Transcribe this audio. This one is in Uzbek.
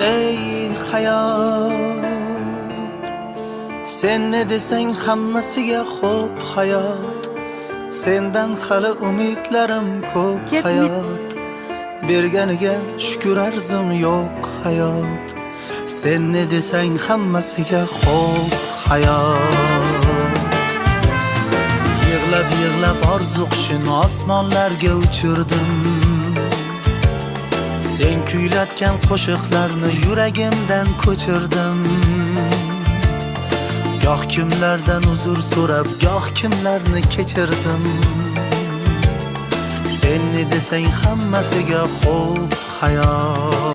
ey hayot, sen ne desang hammasiga xo'p hayot. Sendan hali umidlarim ko'p hayot, berganiga shukr arzim yo'q hayot. Sen ne desang hammasiga xo'p hayot. Yig'lab yig'lab orzu qushini osmonlarga uchirdim. Sen kuylatgan qo'shiqlarni yuragimdan ko'chirdim. Goh kimlardan uzr so'rab, goh kimlarni kechirdim. Sen ne desang hammasiga xo'p hayot.